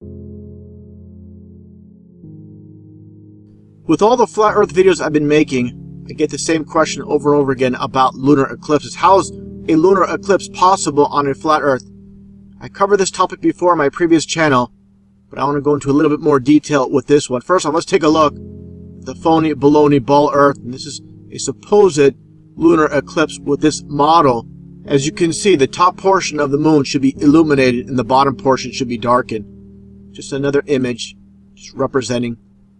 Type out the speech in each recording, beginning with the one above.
With all the flat earth videos I've been making, I get the same question over and over again about lunar eclipses. How is a lunar eclipse possible on a flat earth? I covered this topic before on my previous channel, but I want to go into a little bit more detail with this one. First off, let's take a look at the phony baloney ball earth. And this is a supposed lunar eclipse with this model. As you can see, the top portion of the moon should be illuminated and the bottom portion should be darkened. Just another image just representing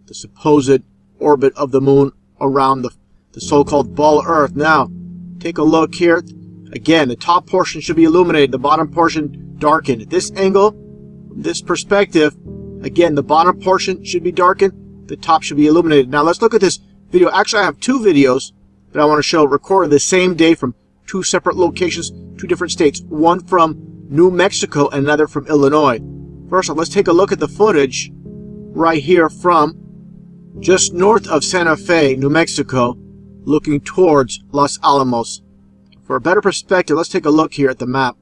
the supposed orbit of the moon around the so-called ball earth. Now, take a look here. Again, the top portion should be illuminated, the bottom portion darkened. At this angle, from this perspective, again, the bottom portion should be darkened, the top should be illuminated. Now, let's look at this video. Actually, I have two videos that I want to show recorded the same day from two separate locations, two different states. One from New Mexico and another from Illinois. First off, let's take a look at the footage right here from just north of Santa Fe, New Mexico, looking towards Los Alamos. For a better perspective, let's take a look here at the map.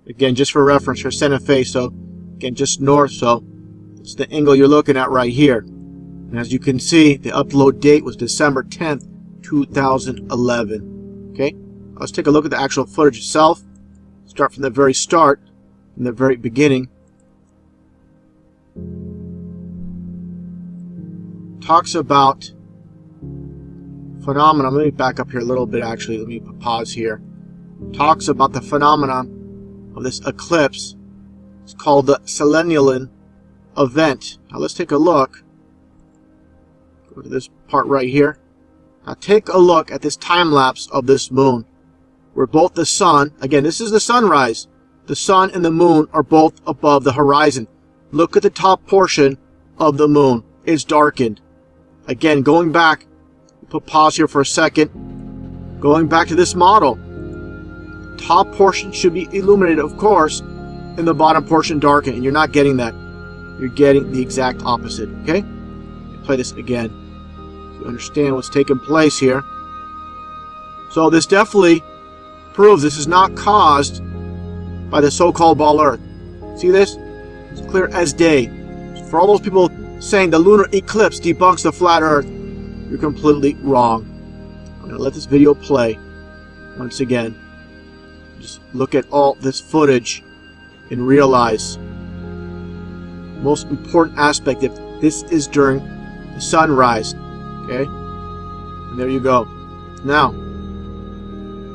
Again, just for reference, for Santa Fe, so again, just north, so it's the angle you're looking at right here. And as you can see, the upload date was December 10th, 2011. Okay, let's take a look at the actual footage itself. Start from the very start, from the very beginning. Talks about phenomena. Let me back up here a little bit, actually. Let me pause here. Talks about the phenomenon of this eclipse. It's called the Selenian event. Now let's take a look. Go to this part right here. Now take a look at this time lapse of this moon, where both the sun, again, this is the sunrise, the sun and the moon are both above the horizon. Look at the top portion of the moon. It's darkened. Again, going back, put pause here for a second. Going back to this model, top portion should be illuminated, of course, and the bottom portion darkened, and you're not getting that. You're getting the exact opposite, okay? Play this again so you understand what's taking place here. So this definitely proves this is not caused by the so-called ball earth. See this? It's clear as day. So for all those people saying the lunar eclipse debunks the flat earth, you're completely wrong. I'm going to let this video play once again. Just look at all this footage and realize the most important aspect of this is during the sunrise. Okay? And there you go. Now,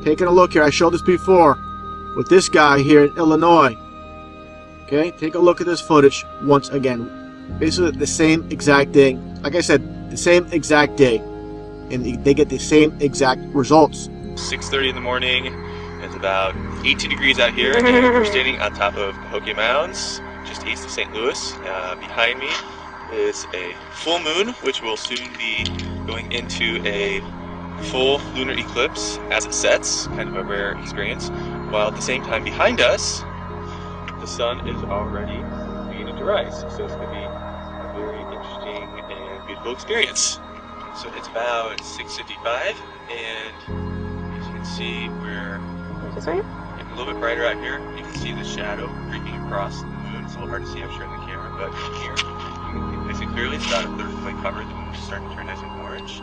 taking a look here, I showed this before with this guy here in Illinois. Okay? Take a look at this footage once again. Basically the same exact day. Like I said, the same exact day. And they get the same exact results. 6:30 in the morning. It's about 18 degrees out here, and we're standing on top of Cahokia Mounds, just east of St. Louis. Behind me is a full moon, which will soon be going into a full lunar eclipse as it sets, kind of a rare experience. While at the same time behind us, the sun is already beginning to rise. So it's going to be a very interesting and beautiful experience. So it's about 6:55, and as you can see, we're getting a little bit brighter out here. You can see the shadow creeping across the moon. It's a little hard to see, I'm sure, in the camera, but here you can nice and clearly. It's about a third of the way covered. The moon is starting to turn nice and orange.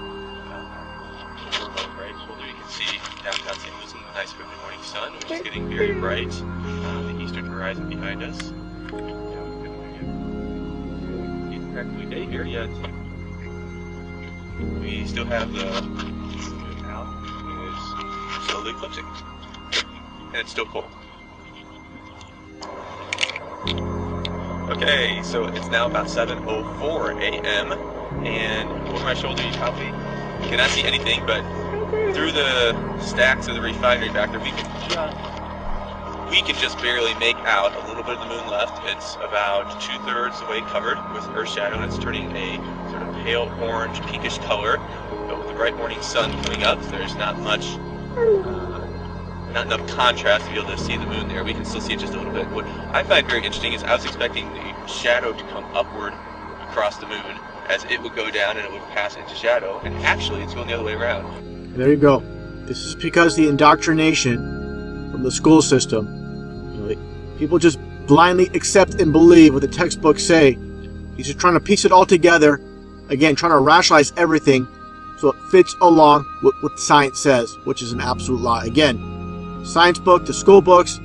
Over my right shoulder, you can see downtown St. Louis in the nice early morning sun, which is getting very bright. The eastern horizon behind us. Practically day here yet. We still have the moon out. It's slowly eclipsing. And it's still cold. Okay, so it's now about 7:04 a.m. and over my shoulder you probably cannot see anything, but through the stacks of the refinery back there, we can just barely make out a little bit of the moon left. It's about 2/3 the way covered with Earth's shadow, and it's turning a sort of pale orange, pinkish color. But with the bright morning sun coming up, there's not much, not enough contrast to be able to see the moon there. We can still see it just a little bit. What I find very interesting is I was expecting the shadow to come upward across the moon as it would go down and it would pass into shadow, and actually it's going the other way around. There you go. This is because the indoctrination from the school system. People just blindly accept and believe what the textbooks say. He's just trying to piece it all together. Again, trying to rationalize everything so it fits along with what science says, which is an absolute lie. Again, science book, the school books,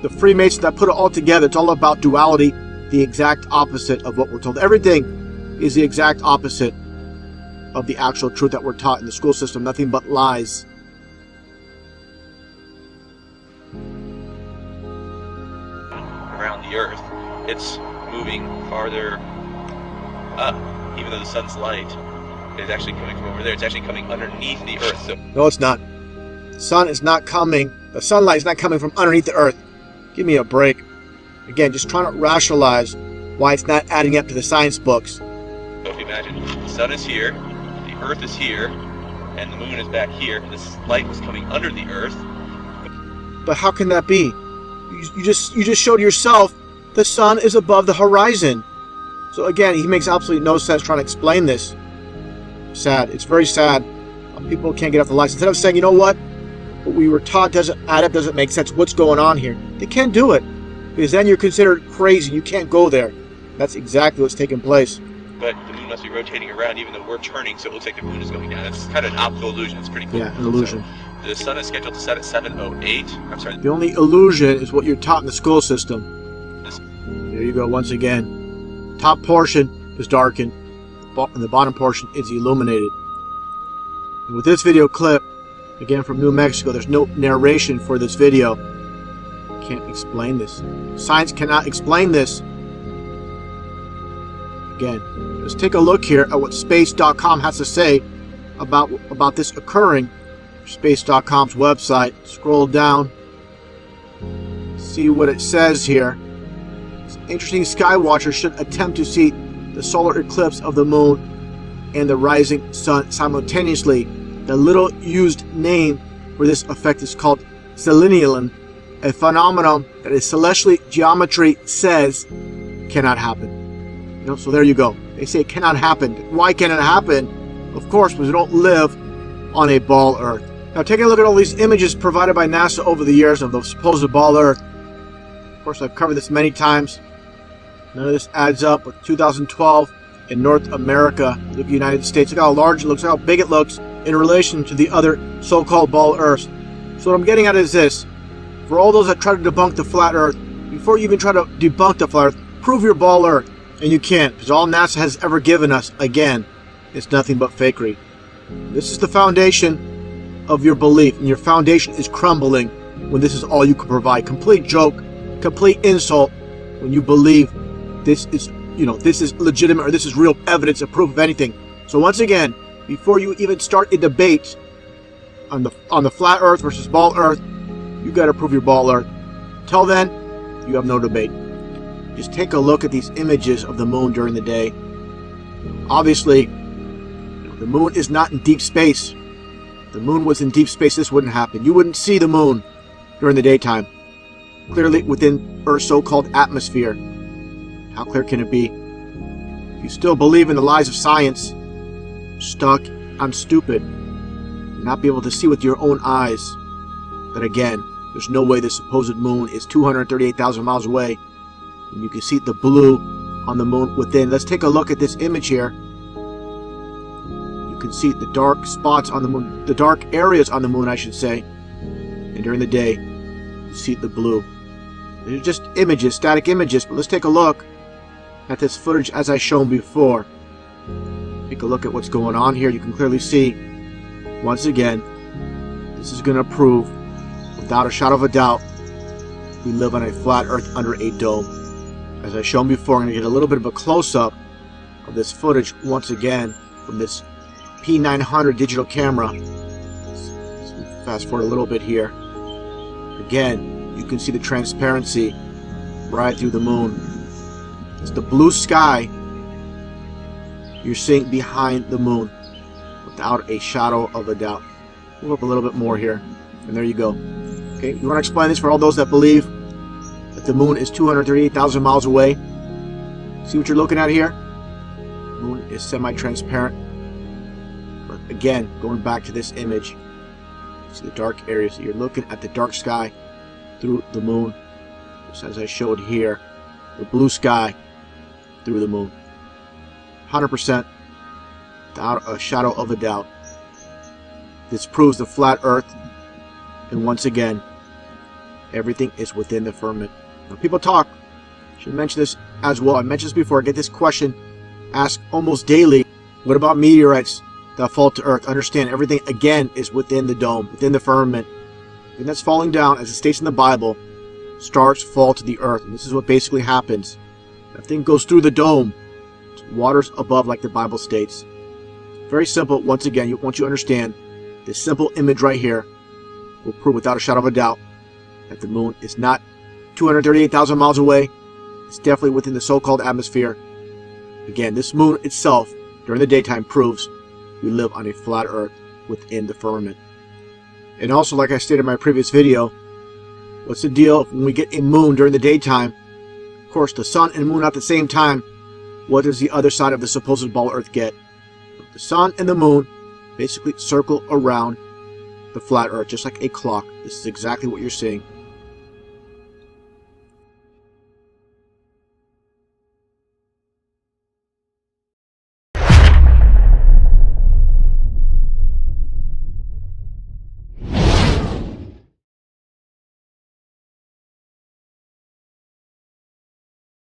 the Freemasons that put it all together, it's all about duality, the exact opposite of what we're told. Everything is the exact opposite of the actual truth that we're taught in the school system. Nothing but lies. Around the Earth, it's moving farther up, even though the sun's light is actually coming from over there. It's actually coming underneath the Earth. So no, it's not. The sun is not coming. The sunlight is not coming from underneath the Earth. Give me a break. Again, just trying to rationalize why it's not adding up to the science books. So if you imagine, the sun is here, the Earth is here, and the moon is back here, and this light was coming under the Earth. But how can that be? You just showed yourself the sun is above the horizon. So again, he makes absolutely no sense trying to explain this. Sad. It's very sad. People can't get off the lights. Instead of saying, you know what we were taught doesn't add up, doesn't make sense, what's going on here? They can't do it. Because then you're considered crazy. You can't go there. That's exactly what's taking place. But the moon must be rotating around even though we're turning, so it looks like the moon is going down. It's kind of an optical illusion. It's pretty cool. Yeah, an illusion. So, the sun is scheduled to set at 7:08. I'm sorry. The only illusion is what you're taught in the school system. There you go once again. Top portion is darkened, and the bottom portion is illuminated. And with this video clip, again from New Mexico, there's no narration for this video. Can't explain this. Science cannot explain this. Again, let's take a look here at what space.com has to say about this occurring. Space.com's website. Scroll down. See what it says here. Interesting skywatchers should attempt to see the solar eclipse of the moon and the rising sun simultaneously. The little used name for this effect is called selenium, a phenomenon that is celestial geometry says cannot happen. So there you go. They say it cannot happen. Why can it happen? Of course, because we don't live on a ball Earth. Now, taking a look at all these images provided by NASA over the years of the supposed ball Earth. Of course, I've covered this many times. None of this adds up with 2012 in North America. Look at the United States. Look how large it looks, look how big it looks in relation to the other so-called ball Earths. So what I'm getting at is this. For all those that try to debunk the flat Earth, before you even try to debunk the flat Earth, prove your ball Earth. And you can't, because all NASA has ever given us, again, is nothing but fakery. This is the foundation of your belief, and your foundation is crumbling when this is all you can provide. Complete joke, complete insult when you believe this is, this is legitimate or this is real evidence or proof of anything. So once again, before you even start a debate on the flat Earth versus ball Earth, you got to prove your ball Earth. Till then, you have no debate. Just take a look at these images of the moon during the day. Obviously, the moon is not in deep space. If the moon was in deep space, this wouldn't happen. You wouldn't see the moon during the daytime. Clearly within Earth's so-called atmosphere. How clear can it be? If you still believe in the lies of science, stuck on stupid, not be able to see with your own eyes that again, there's no way the supposed moon is 238,000 miles away. And you can see the blue on the moon within. Let's take a look at this image here. You can see the dark spots on the moon, the dark areas on the moon, I should say. And during the day, you see the blue. They're just images, static images, but let's take a look at this footage as I shown before. Take a look at what's going on here. You can clearly see, once again, this is going to prove, without a shadow of a doubt, we live on a flat Earth under a dome. As I shown before, I'm going to get a little bit of a close-up of this footage once again from this P900 digital camera. Let's fast forward a little bit here. Again, you can see the transparency right through the moon. It's the blue sky you're seeing behind the moon without a shadow of a doubt. Move up a little bit more here, and there you go. Okay, you want to explain this for all those that believe that the moon is 238,000 miles away? See what you're looking at here? The moon is semi-transparent. But again, going back to this image, see the dark areas. You're looking at the dark sky through the moon. just as I showed here, the blue sky through the moon. 100%, without a shadow of a doubt. This proves the flat Earth, and once again, everything is within the firmament. Now, people talk, I should mention this as well. I mentioned this before. I get this question asked almost daily. What about meteorites that fall to Earth? Understand, everything again is within the dome, within the firmament. And that's falling down, as it states in the Bible, stars fall to the Earth. And this is what basically happens. Everything goes through the dome. Waters above, like the Bible states. Very simple. Once again, once you understand this simple image right here, will prove without a shadow of a doubt that the moon is not 238,000 miles away. It's definitely within the so-called atmosphere. Again, this moon itself, during the daytime, proves we live on a flat Earth within the firmament. And also, like I stated in my previous video, what's the deal when we get a moon during the daytime? Of course, the sun and moon at the same time. What does the other side of the supposed ball Earth get? The sun and the moon basically circle around the flat Earth, just like a clock. This is exactly what you're seeing.